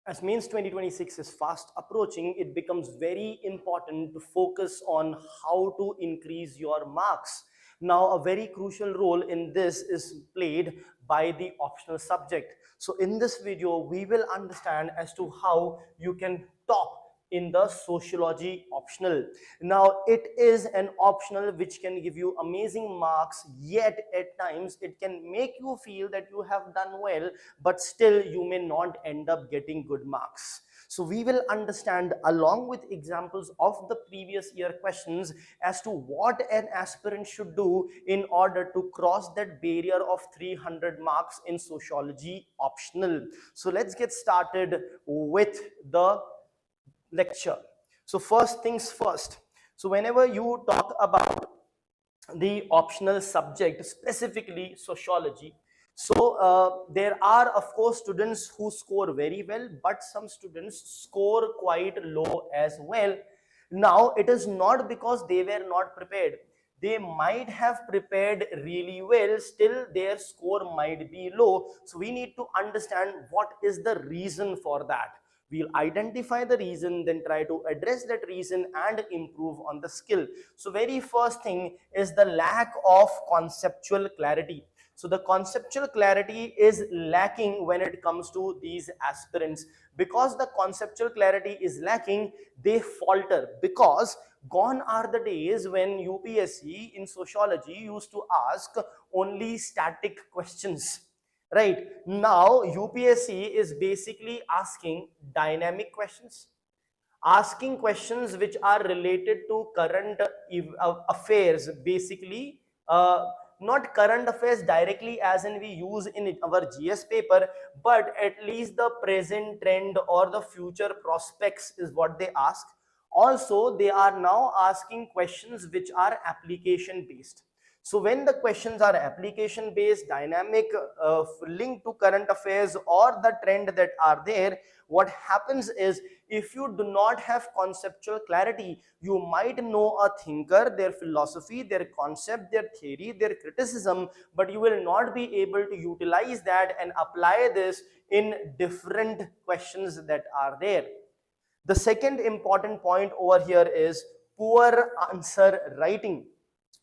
As mains 2026 is fast approaching, it becomes very important to focus on how to increase your marks. Now, a very crucial role in this is played by the optional subject. So in this video, we will understand as to how you can top in the sociology optional. Now, it is an optional which can give you amazing marks, yet at times it can make you feel that you have done well, but still you may not end up getting good marks. So we will understand along with examples of the previous year questions as to what an aspirant should do in order to cross that barrier of 300 marks in sociology optional. So let's get started with the lecture. So first things first. So whenever you talk about the optional subject, specifically sociology, so there are of course students who score very well, but some students score quite low as well. Now it is not because they were not prepared. They might have prepared really well, still their score might be low. So we need to understand what is the reason for that. We'll identify the reason, then try to address that reason and improve on the skill. So very first thing is the lack of conceptual clarity. So the conceptual clarity is lacking when it comes to these aspirants. Because the conceptual clarity is lacking, they falter, because gone are the days when UPSC in sociology used to ask only static questions. Right now, UPSC is basically asking dynamic questions, asking questions which are related to current affairs, basically not current affairs directly as in we use in our GS paper, but at least the present trend or the future prospects is what they ask. Also, they are now asking questions which are application based. So when the questions are application based, dynamic, linked to current affairs or the trend that are there, what happens is, if you do not have conceptual clarity, you might know a thinker, their philosophy, their concept, their theory, their criticism, but you will not be able to utilize that and apply this in different questions that are there. The second important point over here is poor answer writing.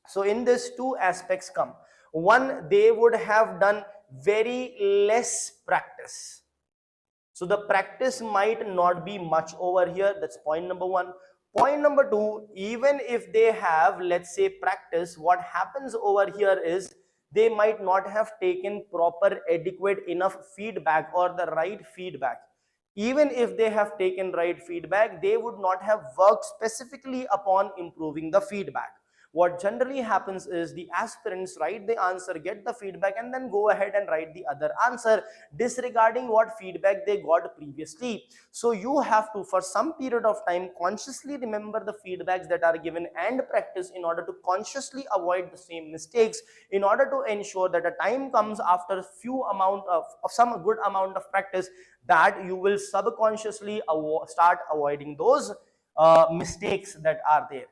So in this, two aspects come. One, they would have done very less practice. So the practice might not be much over here. That's point number one. Point number two, even if they have, let's say, practice, what happens over here is they might not have taken proper, adequate enough feedback or the right feedback. Even if they have taken right feedback, they would not have worked specifically upon improving the feedback. What generally happens is the aspirants write the answer, get the feedback, and then go ahead and write the other answer, disregarding what feedback they got previously. So you have to, for some period of time, consciously remember the feedbacks that are given and practice in order to consciously avoid the same mistakes, in order to ensure that a time comes after few amount of some good amount of practice that you will subconsciously start avoiding those mistakes that are there.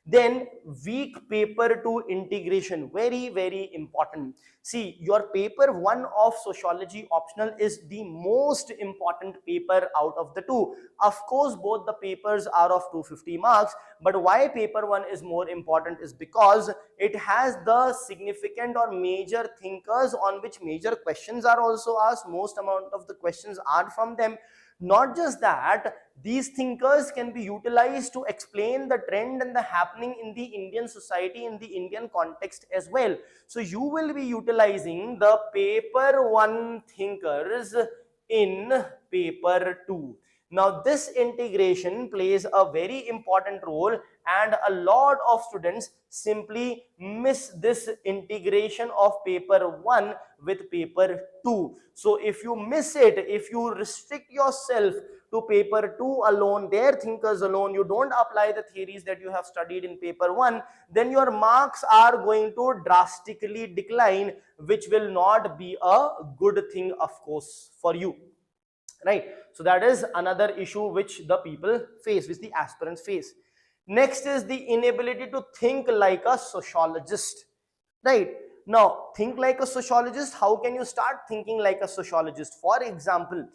Then weak paper to integration, very very important. See, your paper 1 of sociology optional is the most important paper out of the two. Of course both the papers are of 250 marks, but why paper 1 is more important is because it has the significant or major thinkers on which major questions are also asked. Most amount of the questions are from them. Not just that, these thinkers can be utilized to explain the trend and the happening in the Indian society, in the Indian context as well. So you will be utilizing the paper 1 thinkers in paper 2. Now this integration plays a very important role, and a lot of students simply miss this integration of paper 1 with paper 2. So if you miss it, if you restrict yourself to paper 2 alone, their thinkers alone, you don't apply the theories that you have studied in paper 1, then your marks are going to drastically decline, which will not be a good thing, of course, for you. Right? So that is another issue which the people face, which the aspirants face. Next is the inability to think like a sociologist. Right? Now, think like a sociologist. How can you start thinking like a sociologist? For example,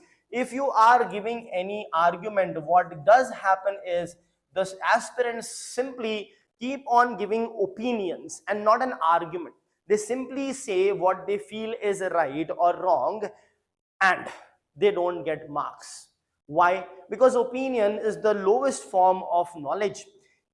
if you are giving any argument, what does happen is the aspirants simply keep on giving opinions and not an argument. They simply say what they feel is right or wrong, and they don't get marks. Why? Because opinion is the lowest form of knowledge.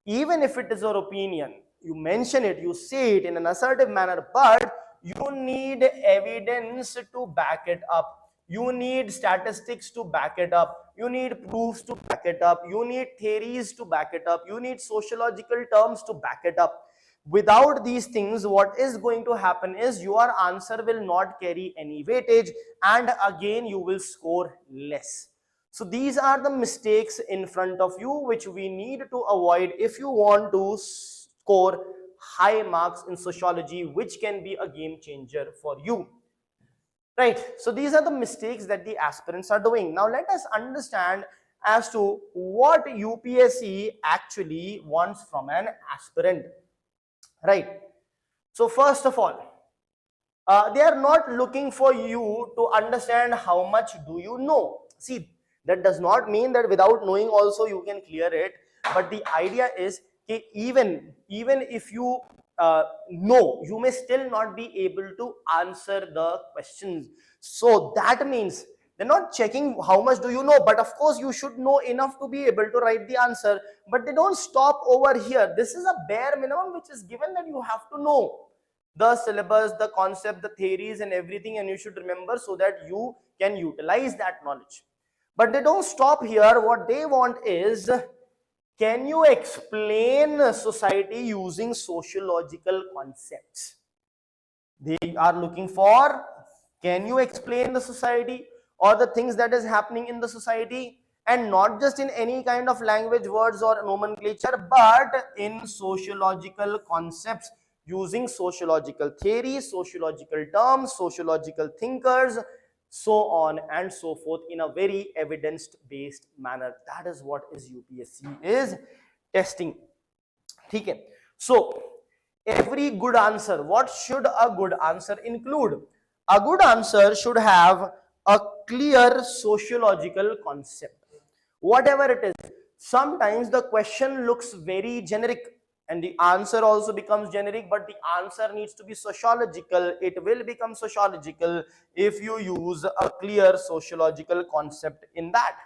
Even if it is your opinion, you mention it, you say it in an assertive manner, but you need evidence to back it up. You need statistics to back it up. You need proofs to back it up. You need theories to back it up. You need sociological terms to back it up. Without these things, what is going to happen is your answer will not carry any weightage, and again you will score less. So these are the mistakes in front of you which we need to avoid if you want to score high marks in sociology, which can be a game changer for you. Right, so these are the mistakes that the aspirants are doing. Now let us understand as to what UPSC actually wants from an aspirant. Right, so first of all, they are not looking for you to understand how much do you know. See, that does not mean that without knowing also you can clear it, but the idea is that even if you know, you may still not be able to answer the questions. So that means they're not checking how much do you know, but of course you should know enough to be able to write the answer. But they don't stop over here. This is a bare minimum which is given, that you have to know the syllabus, the concept, the theories and everything, and you should remember so that you can utilize that knowledge. But they don't stop here. What they want is, can you explain society using sociological concepts? They are looking for, can you explain the society or the things that is happening in the society, and not just in any kind of language, words or nomenclature, but in sociological concepts, using sociological theories, sociological terms, sociological thinkers, so on and so forth, in a very evidence based manner. That is what is UPSC is testing. Okay, so every good answer, what should a good answer include? A good answer should have a clear sociological concept, whatever it is. Sometimes the question looks very generic and the answer also becomes generic, but the answer needs to be sociological. It will become sociological if you use a clear sociological concept in that.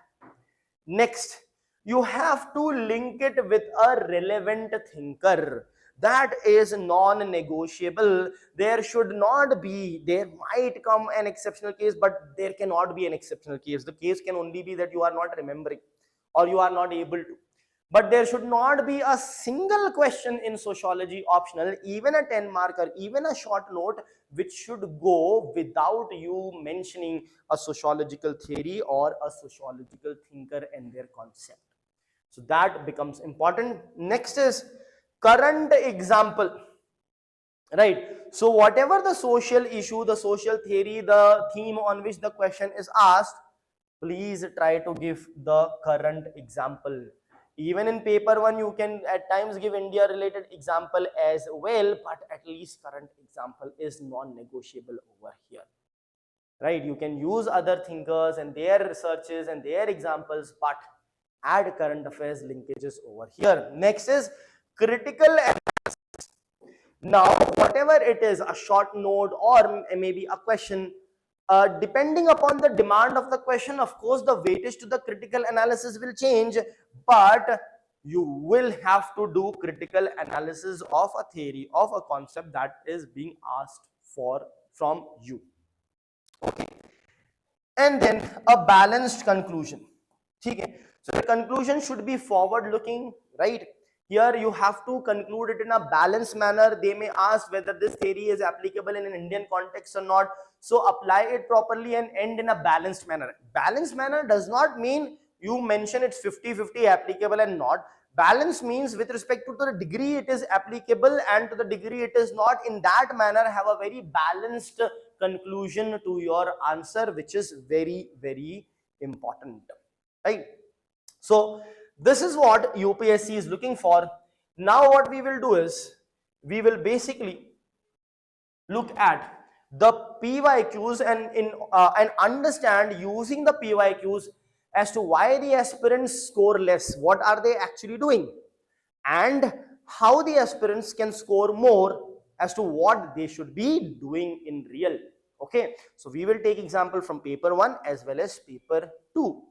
Next, you have to link it with a relevant thinker. That is non-negotiable. There should not be, there might come an exceptional case, but there cannot be an exceptional case. The case can only be that you are not remembering or you are not able to. But there should not be a single question in sociology optional, even a 10 marker, even a short note, which should go without you mentioning a sociological theory or a sociological thinker and their concept. So that becomes important. Next is current example. Right, so whatever the social issue, the social theory, the theme on which the question is asked, please try to give the current example. Even in paper one, you can at times give India related example as well, but at least current example is non-negotiable over here. Right, you can use other thinkers and their researches and their examples, but add current affairs linkages over here. Next is critical. Now, whatever it is, a short note or maybe a question, depending upon the demand of the question, of course, the weightage to the critical analysis will change, but you will have to do critical analysis of a theory, of a concept that is being asked for from you. Okay. And then a balanced conclusion. Okay. So the conclusion should be forward looking, right? Here you have to conclude it in a balanced manner. They may ask whether this theory is applicable in an Indian context or not. So apply it properly and end in a balanced manner. Balanced manner does not mean you mention it's 50-50 applicable and not. Balance means with respect to the degree it is applicable and to the degree it is not. In that manner, have a very balanced conclusion to your answer, which is very, very important. Right? So this is what UPSC is looking for. Now what we will do is, we will basically look at the PYQs and understand using the PYQs as to why the aspirants score less, what are they actually doing, and how the aspirants can score more as to what they should be doing in real. Okay, so we will take example from paper 1 as well as paper 2.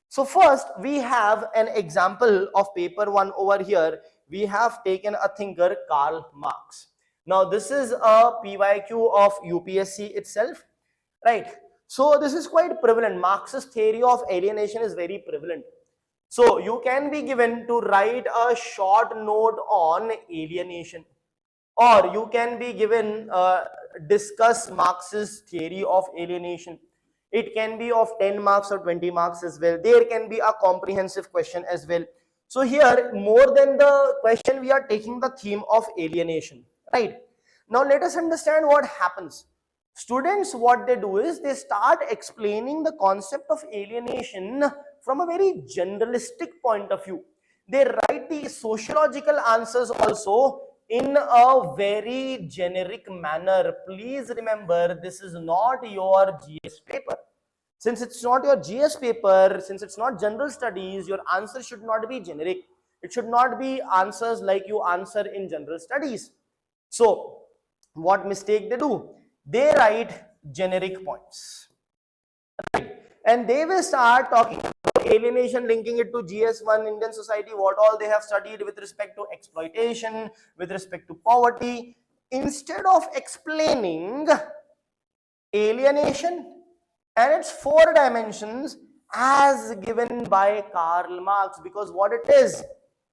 So first we have an example of paper 1 over here. We have taken a thinker Karl Marx. Now this is a PYQ of UPSC itself, right? So this is quite prevalent. Marx's theory of alienation is very prevalent. So you can be given to write a short note on alienation, or you can be given discuss Marx's theory of alienation. It can be of 10 marks or 20 marks as well. There can be a comprehensive question as well. So here, more than the question, we are taking the theme of alienation, right? Now let us understand what happens. Students, what they do is they start explaining the concept of alienation from a very generalistic point of view. They write the sociological answers also in a very generic manner. Please remember, this is not your GS paper. Since it's not your GS paper, since it's not general studies, your answer should not be generic. It should not be answers like you answer in general studies. So what mistake they do? They write generic points, right? And they will start talking about alienation, linking it to GS1, Indian society, what all they have studied with respect to exploitation, with respect to poverty, instead of explaining alienation and its 4 dimensions as given by Karl Marx. Because what it is,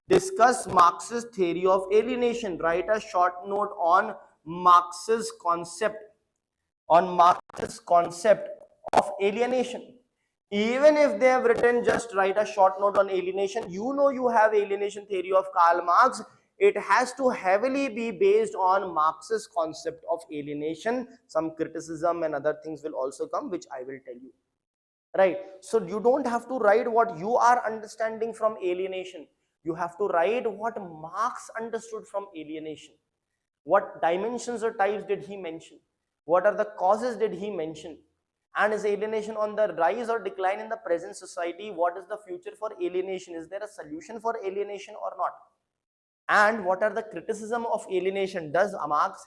discuss Marx's theory of alienation, write a short note on Marx's concept of alienation. Even if they have written just write a short note on alienation, you know you have alienation theory of Karl Marx. It has to heavily be based on Marx's concept of alienation. Some criticism and other things will also come, which I will tell you, right? So you don't have to write what you are understanding from alienation. You have to write what Marx understood from alienation. What dimensions or types did he mention? What are the causes did he mention? And is alienation on the rise or decline in the present society? What is the future for alienation? Is there a solution for alienation or not? And what are the criticism of alienation? Does Marx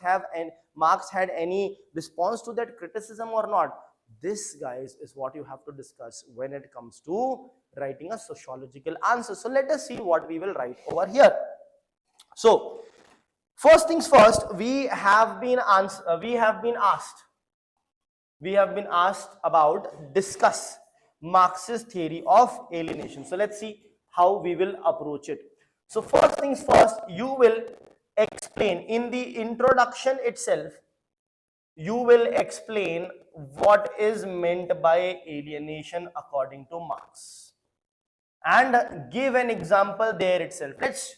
had any response to that criticism or not? This, guys, is what you have to discuss when it comes to writing a sociological answer. So let us see what we will write over here. So first things first, we have been asked about discuss Marx's theory of alienation. So let's see how we will approach it. So first things first, you will explain in the introduction itself, you will explain what is meant by alienation according to Marx and give an example there itself. Let's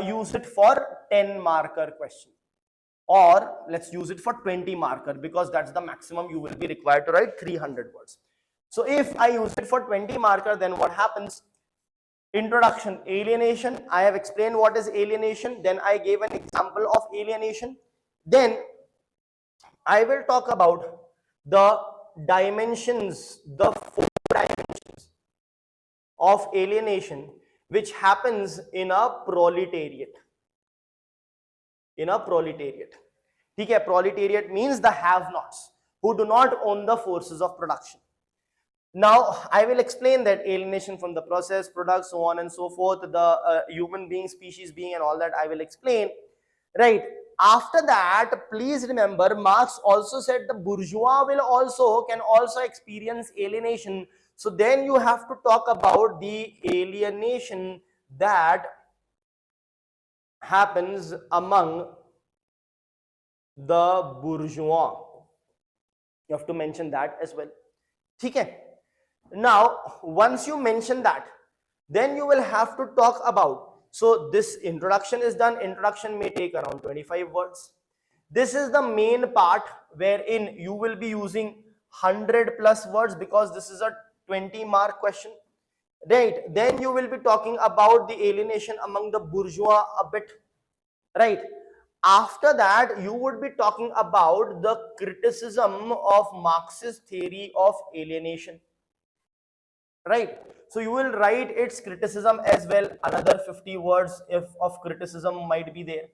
use it for 10 marker question, or let's use it for 20 marker, because that's the maximum you will be required to write 300 words. So if I use it for 20 marker, then what happens? Introduction, alienation. I have explained what is alienation. Then I gave an example of alienation. Then I will talk about the dimensions, the 4 dimensions of alienation, which happens in a proletariat. Okay, proletariat means the have-nots who do not own the forces of production. Now I will explain that alienation from the process, product, so on and so forth, the human being, species being, and all that I will explain, right? After that, please remember, Marx also said the bourgeois can also experience alienation. So then you have to talk about the alienation that happens among the bourgeois. You have to mention that as well. Okay. Now, once you mention that, then you will have to talk about, so this introduction is done. Introduction may take around 25 words. This is the main part wherein you will be using 100 plus words, because this is a 20 mark question, right? Then you will be talking about the alienation among the bourgeois a bit, right? After that, you would be talking about the criticism of Marxist theory of alienation, right? So you will write its criticism as well, another 50 words if of criticism might be there,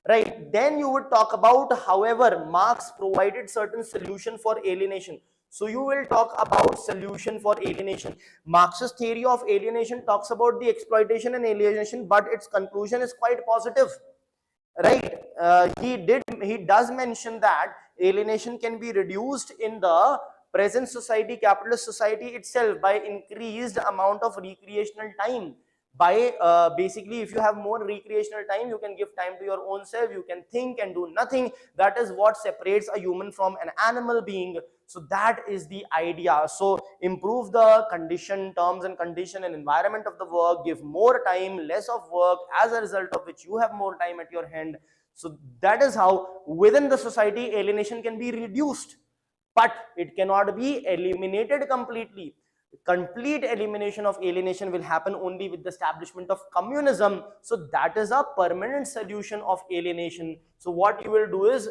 right? Then you would talk about, however, Marx provided certain solution for alienation. So you will talk about solution for alienation. Marx's theory of alienation talks about the exploitation and alienation, but its conclusion is quite positive, right? He does mention that alienation can be reduced in the present society, capitalist society itself, by increased amount of recreational time. By basically, if you have more recreational time, you can give time to your own self, you can think and do nothing. That is what separates a human from an animal being. So that is the idea. So improve the condition, terms and condition and environment of the work, give more time, less of work, as a result of which you have more time at your hand. So that is how within the society alienation can be reduced, but it cannot be eliminated completely. Complete elimination of alienation will happen only with the establishment of communism. So that is a permanent solution of alienation. So what you will do is,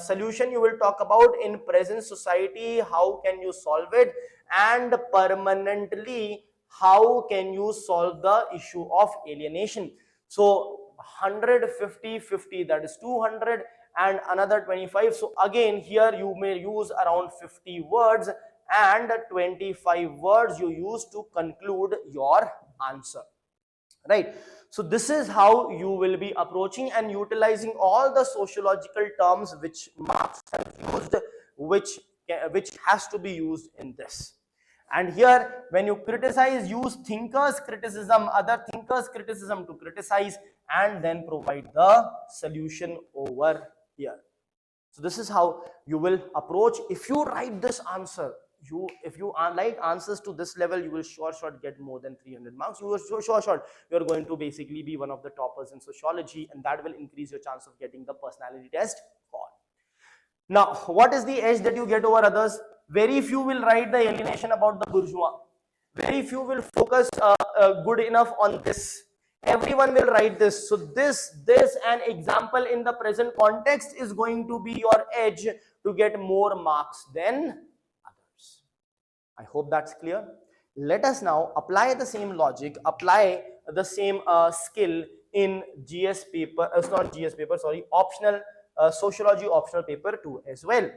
solution you will talk about in present society, how can you solve it, and permanently how can you solve the issue of alienation. So 150 50, that is 200, and another 25. So again here you may use around 50 words, and 25 words you use to conclude your answer, right? So this is how you will be approaching and utilizing all the sociological terms which Marx has used, which has to be used in this. And here, when you criticize, use thinkers criticism, other thinkers criticism to criticize, and then provide the solution over here. So this is how you will approach. If you write this answer, if you like answers to this level, you will sure get more than 300 marks. You will sure you're going to basically be one of the toppers in sociology, and that will increase your chance of getting the personality test call. Now, what is the edge that you get over others? Very few will write the alienation about the bourgeois. Very few will focus good enough on this. Everyone will write this. So this an example in the present context is going to be your edge to get more marks than others. I hope that's clear. Let us now apply the same logic, apply the same skill in GS paper, not GS paper, sorry, optional sociology optional paper 2 as well.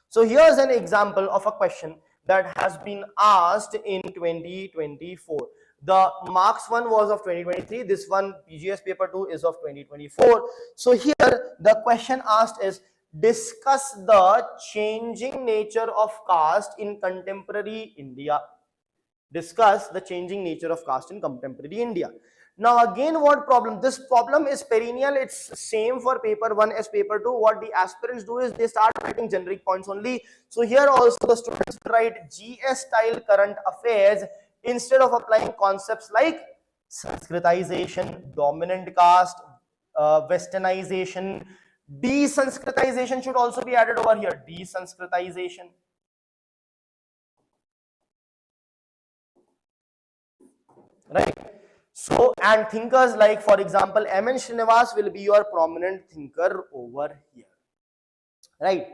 So here's an example of a question that has been asked in 2024. The Marx one was of 2023. This one, PGS paper 2, is of 2024. So here the question asked is, discuss the changing nature of caste in contemporary India. Discuss the changing nature of caste in contemporary India. Now again, what problem? This problem is perennial. It's same for paper 1 as paper 2. What the aspirants do is they start writing generic points only. So here also the students write GS style current affairs instead of applying concepts like Sanskritization, dominant caste, westernization. Desanskritization should also be added over here. Desanskritization. Right? So, and thinkers like, for example, M.N. Srinivas will be your prominent thinker over here, right?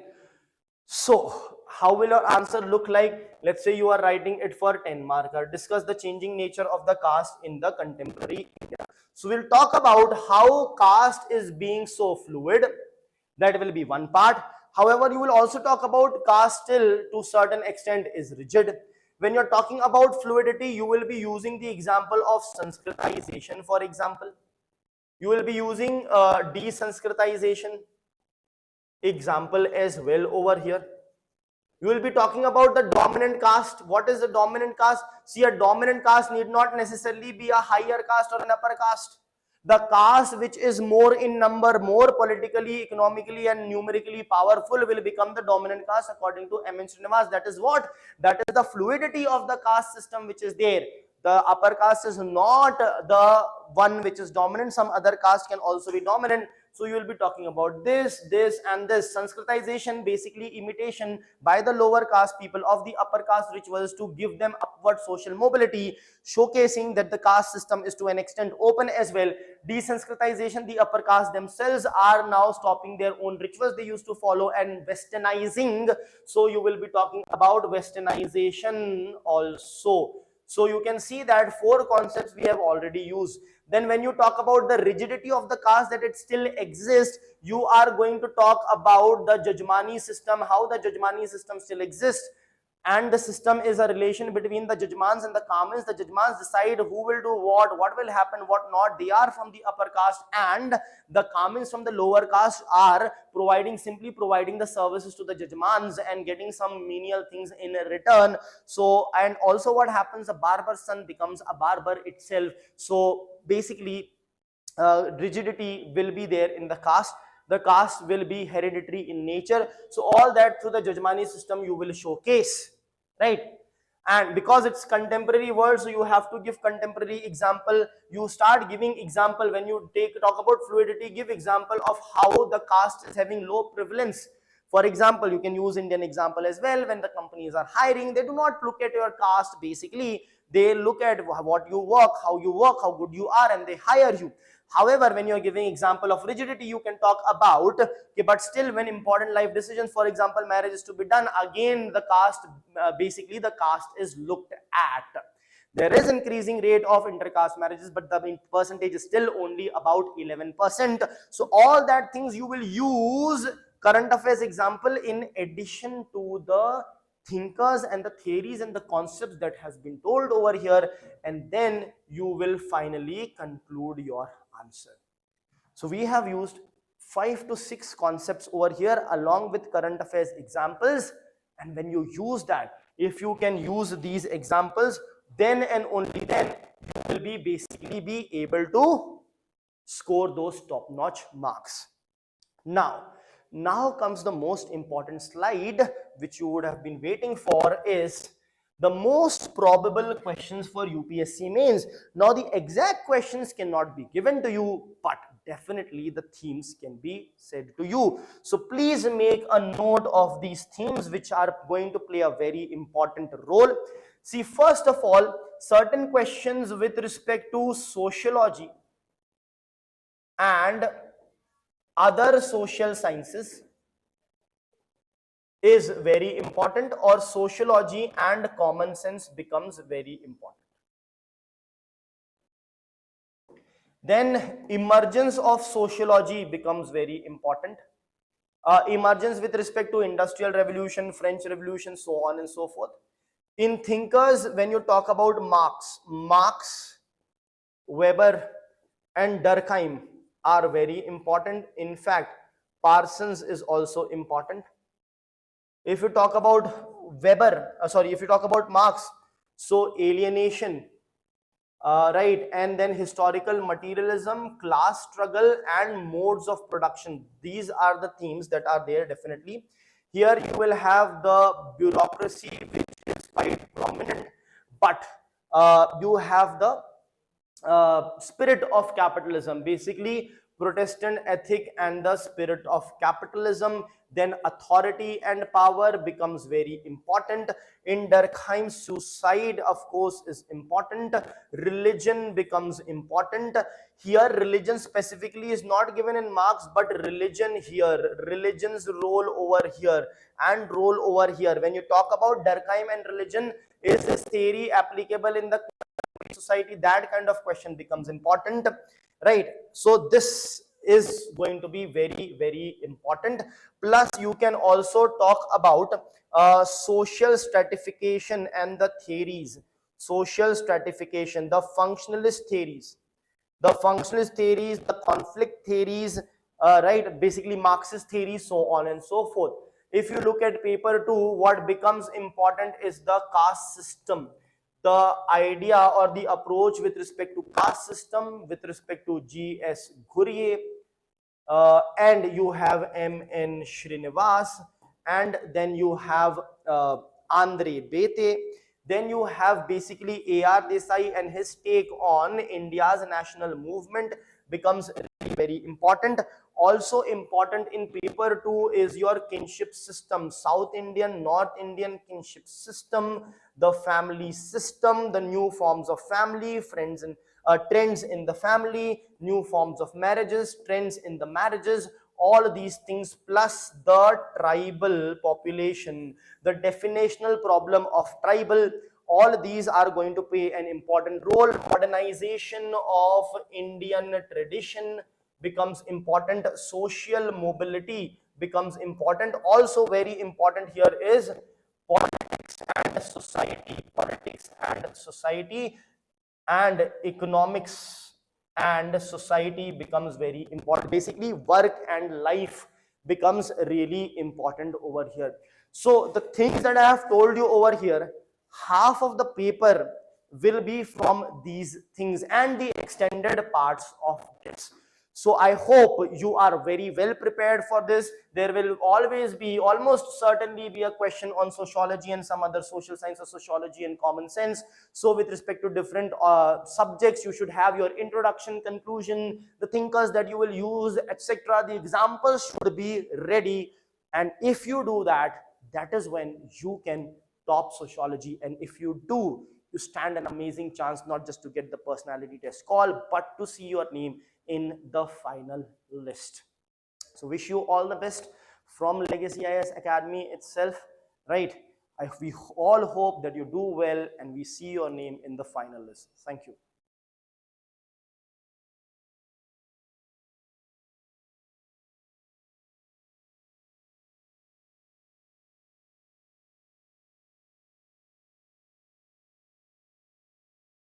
So, how will your answer look like? Let's say you are writing it for 10 marker. Discuss the changing nature of the caste in the contemporary India. So, we'll talk about how caste is being so fluid. That will be one part. However, you will also talk about caste still to certain extent is rigid. When you're talking about fluidity, you will be using the example of Sanskritization, for example. You will be using desanskritization example as well over here. You will be talking about the dominant caste. What is the dominant caste? See, a dominant caste need not necessarily be a higher caste or an upper caste. The caste which is more in number, more politically, economically and numerically powerful will become the dominant caste according to M.N. Srinivas. That is what? That is the fluidity of the caste system which is there. The upper caste is not the one which is dominant. Some other caste can also be dominant. So you will be talking about this, this and this. Sanskritization, basically imitation by the lower caste people of the upper caste rituals to give them upward social mobility, showcasing that the caste system is to an extent open as well. Desanskritization, the upper caste themselves are now stopping their own rituals they used to follow and westernizing. So you will be talking about westernization also. So you can see that 4 concepts we have already used. Then when you talk about the rigidity of the caste, that it still exists, you are going to talk about the Jajmani system, how the Jajmani system still exists. And the system is a relation between the Jajmans and the Kamins. The Jajmans decide who will do what will happen, what not. They are from the upper caste, and the Kamins from the lower caste are simply providing the services to the Jajmans and getting some menial things in return. So, and also what happens, a barber's son becomes a barber itself. So basically, rigidity will be there in the caste. The caste will be hereditary in nature. So all that through the Jajmani system you will showcase, right? And because it's contemporary world, so you have to give contemporary example. You start giving example when you talk about fluidity. Give example of how the caste is having low prevalence. For example, you can use Indian example as well. When the companies are hiring, they do not look at your caste. Basically, they look at what you work, how good you are, and they hire you. However, when you're giving example of rigidity, you can talk about, okay, but still when important life decisions, for example, marriage is to be done, again the caste, basically the caste is looked at. There is increasing rate of intercaste marriages, but the percentage is still only about 11%. So all that things you will use current affairs example in addition to the thinkers and the theories and the concepts that has been told over here, and then you will finally conclude your answer. So we have used 5 to 6 concepts over here along with current affairs examples, and when you use that, if you can use these examples, then and only then you will be basically be able to score those top-notch marks. Now comes the most important slide which you would have been waiting for, is the most probable questions for UPSC mains. Now the exact questions cannot be given to you, but definitely the themes can be said to you. So please make a note of these themes which are going to play a very important role. See, first of all, certain questions with respect to sociology and other social sciences is very important, or sociology and common sense becomes very important. Then emergence of sociology becomes very important. Emergence with respect to industrial revolution, French revolution, so on and so forth. In thinkers, when you talk about Marx, Weber and Durkheim are very important. In fact, Parsons is also important. If you talk about if you talk about Marx, so alienation, right, and then historical materialism, class struggle, and modes of production. These are the themes that are there definitely. Here you will have the bureaucracy, which is quite prominent, but you have the spirit of capitalism, basically Protestant ethic and the spirit of capitalism. Then authority and power becomes very important. In Durkheim, suicide of course is important. Religion becomes important. Here religion specifically is not given in Marx, but religion here, religion's role over here and role over here. When you talk about Durkheim and religion, is this theory applicable in the society? That kind of question becomes important, right? So this is going to be very, very important. Plus you can also talk about social stratification and the theories. Social stratification, the functionalist theories, the conflict theories, right, basically Marxist theories, so on and so forth. If you look at paper 2, what becomes important is the caste system, the idea or the approach with respect to caste system, with respect to G.S. Ghurye, and you have M.N. Srinivas, and then you have Andre Bete. Then you have basically A.R. Desai and his take on India's national movement. becomes very, very important. Also important in paper 2 is your kinship system, South Indian, North Indian kinship system, the family system, the new forms of family, friends and trends in the family, new forms of marriages, trends in the marriages, all these things, plus the tribal population, the definitional problem of tribal, all these are going to play an important role. Modernization of Indian tradition becomes important. Social mobility becomes important. Also very important here is politics and society. Politics and society and economics and society becomes very important. Basically work and life becomes really important over here. So the things that I have told you over here, half of the paper will be from these things and the extended parts of this. So I hope you are very well prepared for this. There will always be, almost certainly be, a question on sociology and some other social science or sociology and common sense. So with respect to different subjects, you should have your introduction, conclusion, the thinkers that you will use, etc. The examples should be ready. And if you do that, that is when you can top sociology. And if you do, you stand an amazing chance not just to get the personality test call, but to see your name in the final list. So wish you all the best from Legacy IAS Academy itself, right? We all hope that you do well and we see your name in the final list. Thank you.